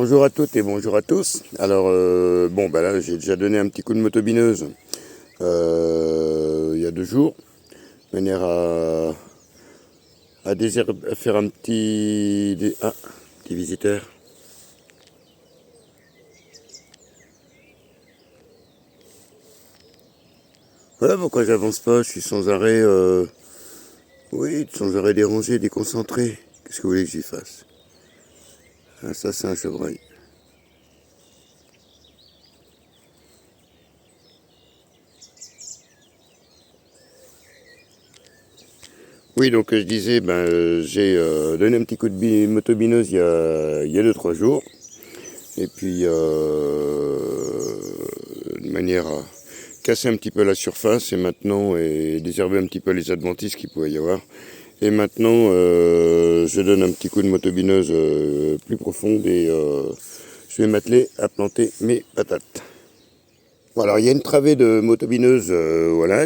Bonjour à toutes et bonjour à tous. Alors là j'ai déjà donné un petit coup de motobineuse il y a 2 jours, de manière à faire un petit visiteur. Voilà pourquoi j'avance pas, je suis sans arrêt, sans arrêt dérangé, déconcentré. Qu'est-ce que vous voulez que j'y fasse? Ah, ça c'est un chevreuil. Oui, donc je disais, j'ai donné un petit coup de motobineuse il y a 2-3 jours. Et puis, de manière à casser un petit peu la surface et désherber un petit peu les adventices qu'il pouvait y avoir. Et maintenant, je donne un petit coup de motobineuse plus profonde et je vais m'atteler à planter mes patates. Bon, alors il y a une travée de motobineuse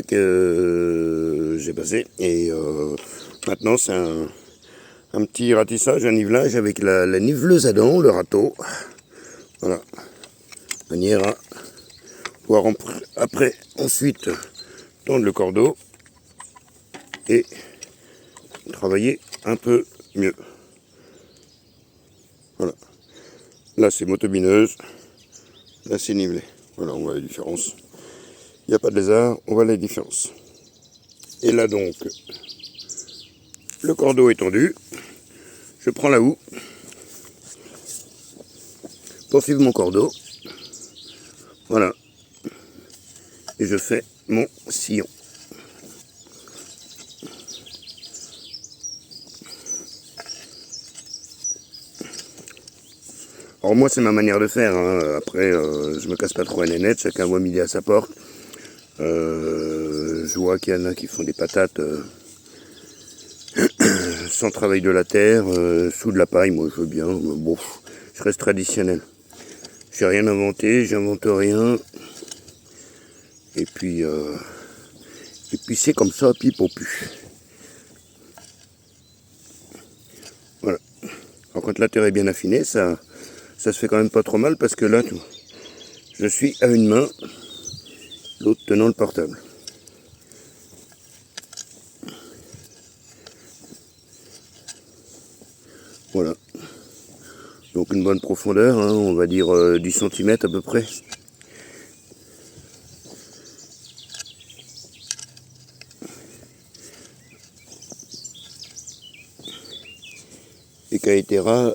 que j'ai passé et maintenant c'est un petit ratissage, un nivelage avec la niveleuse à dents, le râteau. Voilà, de manière à pouvoir après ensuite tendre le cordeau et travailler un peu mieux. Voilà, là c'est motobineuse, là c'est nivelé. Voilà, on voit la différence. Il n'y a pas de lézard, on voit la différence. Et là donc, le cordeau est tendu. Je prends la houe pour suivre mon cordeau. Voilà. Et je fais mon sillon. Alors moi c'est ma manière de faire, hein. Après je me casse pas trop la nénette, chacun voit midi à sa porte. Je vois qu'il y en a qui font des patates sans travail de la terre, sous de la paille, moi je veux bien, bon, je reste traditionnel. J'ai rien inventé, j'invente rien. Et puis c'est comme ça, pipe au pu. Voilà. Alors quand la terre est bien affinée, ça se fait quand même pas trop mal parce que là, je suis à une main, l'autre tenant le portable. Voilà. Donc une bonne profondeur, hein, on va dire 10 cm à peu près. Et caetera.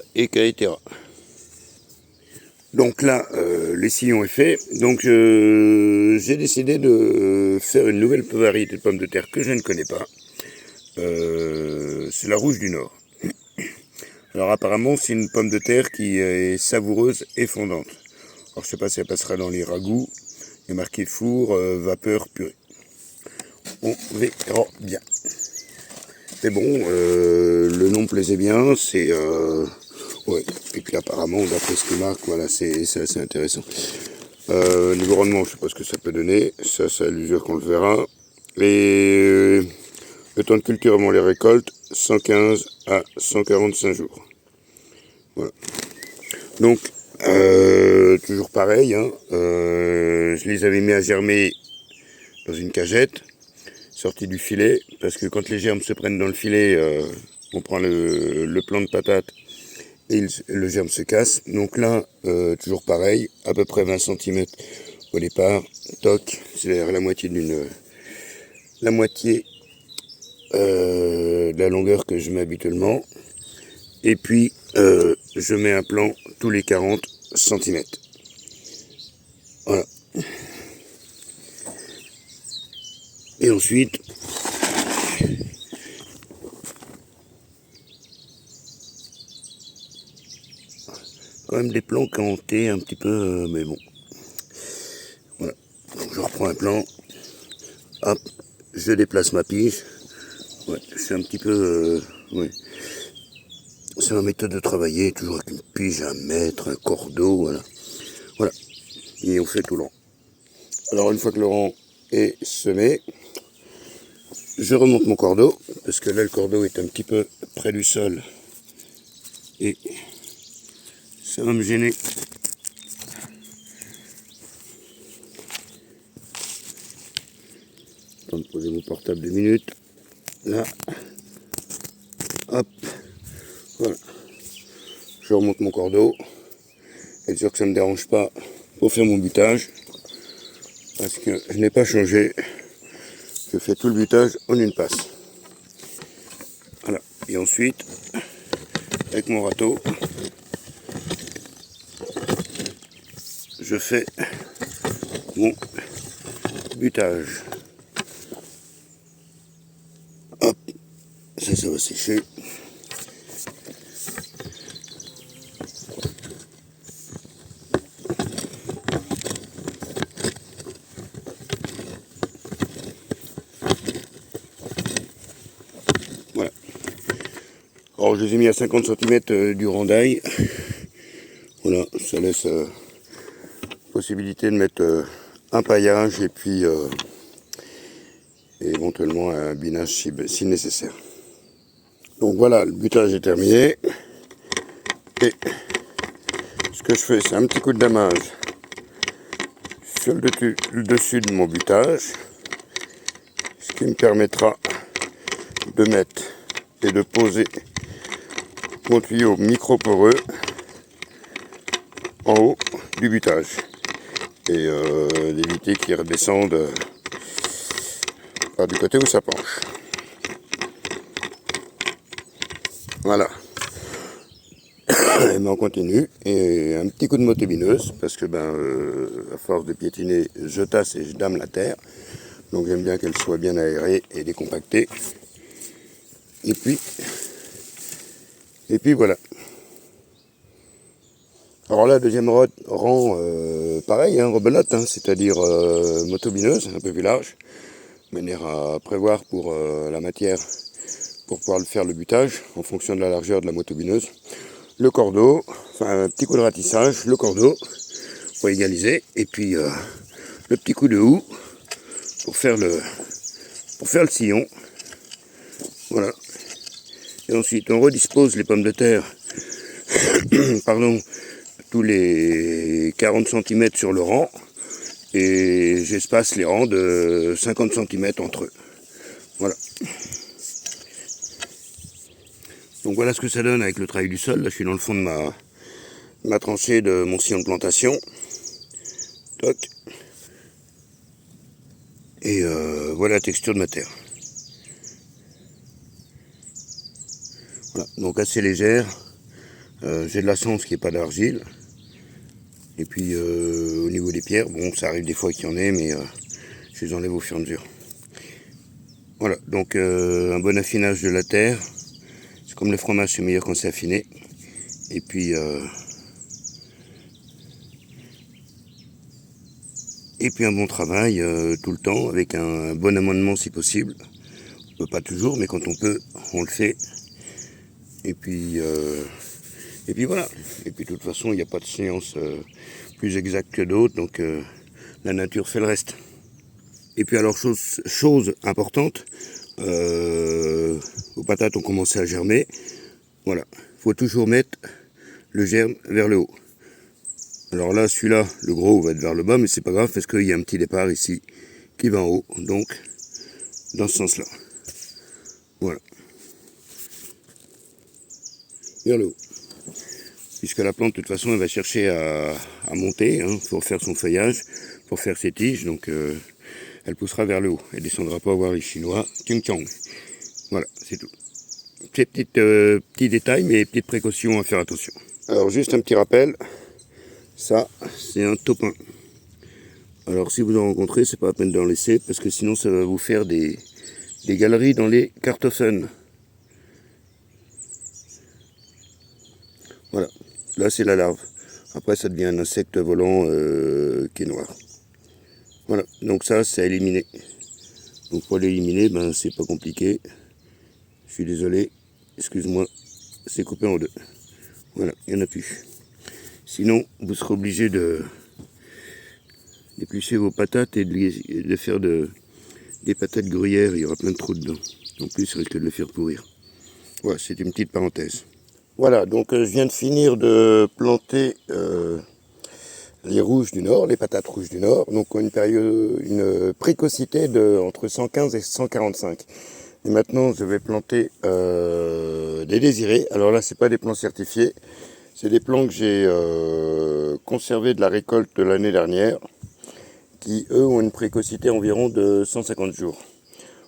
Donc là, les sillons est fait. Donc j'ai décidé de faire une nouvelle variété de pommes de terre que je ne connais pas. C'est la rouge du Nord. Alors apparemment c'est une pomme de terre qui est savoureuse et fondante. Alors je sais pas si elle passera dans les ragoûts. Il y a marqué four, vapeur, purée. On verra bien. Mais bon, le nom plaisait bien, c'est... ouais, et puis apparemment, d'après ce qu'il marque, voilà, c'est assez intéressant. Niveau rendement, je sais pas ce que ça peut donner, ça à l'usure qu'on le verra. Et le temps de culture avant les récoltes, 115 à 145 jours. Voilà. Donc, toujours pareil, hein, je les avais mis à germer dans une cagette, sortie du filet, parce que quand les germes se prennent dans le filet, on prend le plant de patate et le germe se casse. Donc là, toujours pareil, à peu près 20 cm au départ, toc, c'est la moitié de la longueur que je mets habituellement. Et puis, je mets un plant tous les 40 cm. Voilà. Et ensuite, quand même des plans cantés un petit peu, mais bon. Voilà. Donc je reprends un plan, hop, je déplace ma pige. Ouais, c'est un petit peu, ouais. C'est ma méthode de travailler, toujours avec une pige, un mètre, un cordeau, voilà. Voilà. Et on fait tout le rang. Alors une fois que le rang est semé, je remonte mon cordeau, parce que là le cordeau est un petit peu près du sol. Et Ça va me gêner. Temps de poser mon portable 2 minutes. Là. Hop. Voilà. Je remonte mon cordeau. Être sûr que ça ne me dérange pas pour faire mon butage. Parce que je n'ai pas changé. Je fais tout le butage en une passe. Voilà. Et ensuite, avec mon râteau, je fais mon butage. Hop, ça va sécher. Voilà. Alors je les ai mis à 50 cm du randail. Voilà, ça laisse possibilité de mettre un paillage et puis et éventuellement un binage si nécessaire. Donc voilà, le butage est terminé. Et ce que je fais, c'est un petit coup de damage sur le dessus de mon butage, ce qui me permettra de mettre et de poser mon tuyau micro-poreux en haut du butage et d'éviter qu'il redescende par du côté où ça penche. Voilà. Et ben on continue, et un petit coup de motobineuse, parce que à force de piétiner, je tasse et je dame la terre, donc j'aime bien qu'elle soit bien aérée et décompactée. Et puis voilà. Alors là, deuxième rang, pareil, rebelote, c'est-à-dire motobineuse, un peu plus large, de manière à prévoir pour la matière, pour pouvoir faire le butage, en fonction de la largeur de la motobineuse. Le cordeau, enfin un petit coup de ratissage, le cordeau, pour égaliser, et puis le petit coup de houe, pour faire le sillon. Voilà. Et ensuite, on redispose les pommes de terre, pardon, tous les 40 cm sur le rang, et j'espace les rangs de 50 cm entre eux. Voilà. Donc voilà ce que ça donne avec le travail du sol. Là, je suis dans le fond de ma tranchée de mon sillon de plantation. Toc. Et voilà la texture de ma terre. Voilà, donc assez légère. J'ai de la cendre qui n'est pas d'argile. Et puis au niveau des pierres, bon, ça arrive des fois qu'il y en ait, mais je les enlève au fur et à mesure. Voilà, donc un bon affinage de la terre. C'est comme le fromage, c'est meilleur quand c'est affiné. Et puis un bon travail tout le temps, avec un bon amendement si possible. On peut pas toujours, mais quand on peut, on le fait. Et puis voilà. Et puis de toute façon, il n'y a pas de séance plus exacte que d'autres, donc la nature fait le reste. Et puis alors, chose importante, vos patates ont commencé à germer. Voilà, il faut toujours mettre le germe vers le haut. Alors là, celui-là, le gros va être vers le bas, mais c'est pas grave parce qu'il y a un petit départ ici qui va en haut, donc dans ce sens-là. Voilà. Vers le haut. Puisque la plante, de toute façon, elle va chercher à monter pour faire son feuillage, pour faire ses tiges, donc elle poussera vers le haut. Elle descendra pas voir les Chinois. Ting tong. Voilà, c'est tout. Ces petits détails, mais petites précautions à faire attention. Alors juste un petit rappel, ça c'est un topin. Alors si vous en rencontrez, c'est pas la peine d'en laisser, parce que sinon ça va vous faire des galeries dans les Kartoffeln. Voilà, là c'est la larve. Après ça devient un insecte volant qui est noir. Voilà, donc ça c'est à éliminer. Donc pour l'éliminer, c'est pas compliqué. Je suis désolé, excuse-moi, c'est coupé en deux. Voilà, il n'y en a plus. Sinon, vous serez obligé d'éplucher vos patates et de faire des patates gruyère, il y aura plein de trous dedans. En plus, ça risque de le faire pourrir. Voilà, c'est une petite parenthèse. Voilà, donc je viens de finir de planter les rouges du Nord, les patates rouges du Nord, donc une précocité de entre 115 et 145. Et maintenant, je vais planter des désirés. Alors là, c'est pas des plants certifiés, c'est des plants que j'ai conservés de la récolte de l'année dernière, qui eux ont une précocité environ de 150 jours.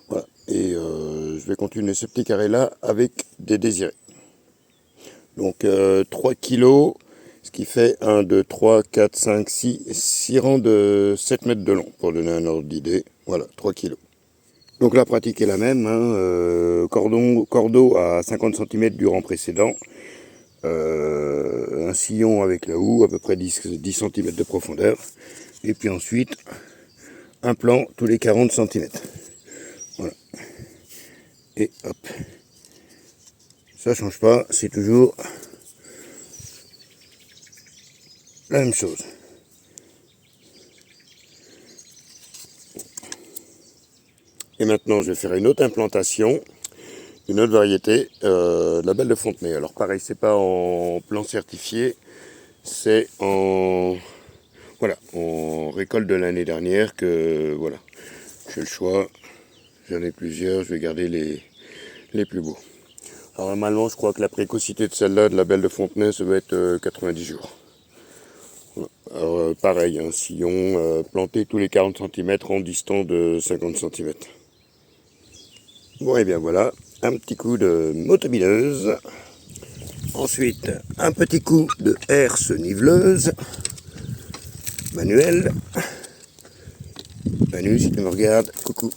Voilà. Et je vais continuer ce petit carré là avec des désirés. Donc 3 kilos, ce qui fait 1, 2, 3, 4, 5, 6 rangs de 7 mètres de long, pour donner un ordre d'idée. Voilà, 3 kilos. Donc la pratique est la même, hein, cordeau à 50 cm du rang précédent, un sillon avec la houe, à peu près 10 cm de profondeur, et puis ensuite un plan tous les 40 cm. Voilà. Et hop. Ça change pas, c'est toujours la même chose. Et maintenant, je vais faire une autre implantation, une autre variété, la Belle de Fontenay. Alors pareil, c'est pas en plan certifié, c'est en récolte de l'année dernière que voilà, j'ai le choix. J'en ai plusieurs, je vais garder les plus beaux. Alors normalement, je crois que la précocité de celle-là, de la Belle de Fontenay, ça va être 90 jours. Alors, pareil, un sillon planté tous les 40 cm en distant de 50 cm. Bon, et bien voilà, un petit coup de motobineuse. Ensuite, un petit coup de herse niveleuse. Manuel. Manu, si tu me regardes, coucou.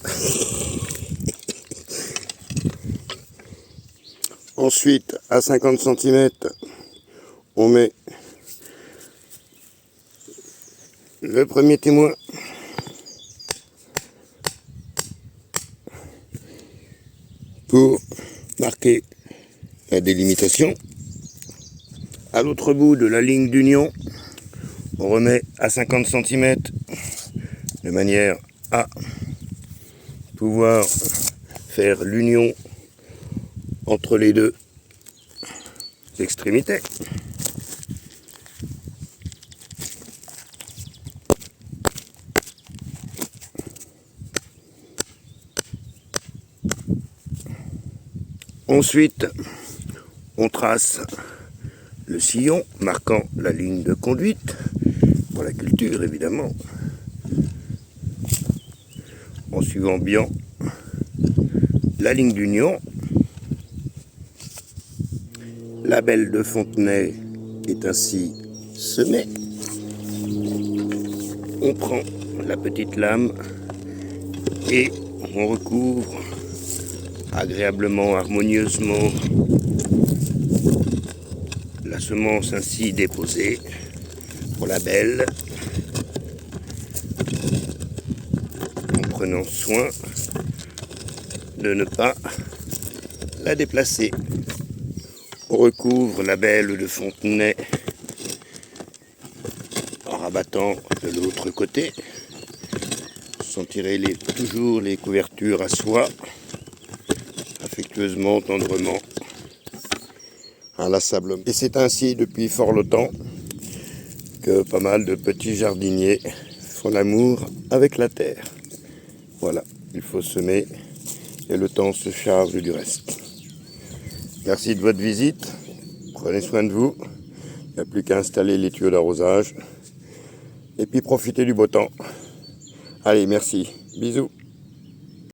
Ensuite, à 50 cm, on met le premier témoin. Pour marquer la délimitation. À l'autre bout de la ligne d'union, on remet à 50 cm de manière à pouvoir faire l'union entre les deux extrémités. Ensuite, on trace le sillon marquant la ligne de conduite pour la culture évidemment, en suivant bien la ligne d'union. La Belle de Fontenay est ainsi semée. On prend la petite lame et on recouvre agréablement, harmonieusement la semence ainsi déposée pour la belle, en prenant soin de ne pas la déplacer. On recouvre la Belle de Fontenay en rabattant de l'autre côté, sans tirer toujours les couvertures à soi, affectueusement, tendrement, inlassablement. Et c'est ainsi depuis fort longtemps que pas mal de petits jardiniers font l'amour avec la terre. Voilà, il faut semer et le temps se charge du reste. Merci de votre visite, prenez soin de vous, il n'y a plus qu'à installer les tuyaux d'arrosage et puis profitez du beau temps. Allez, merci, bisous.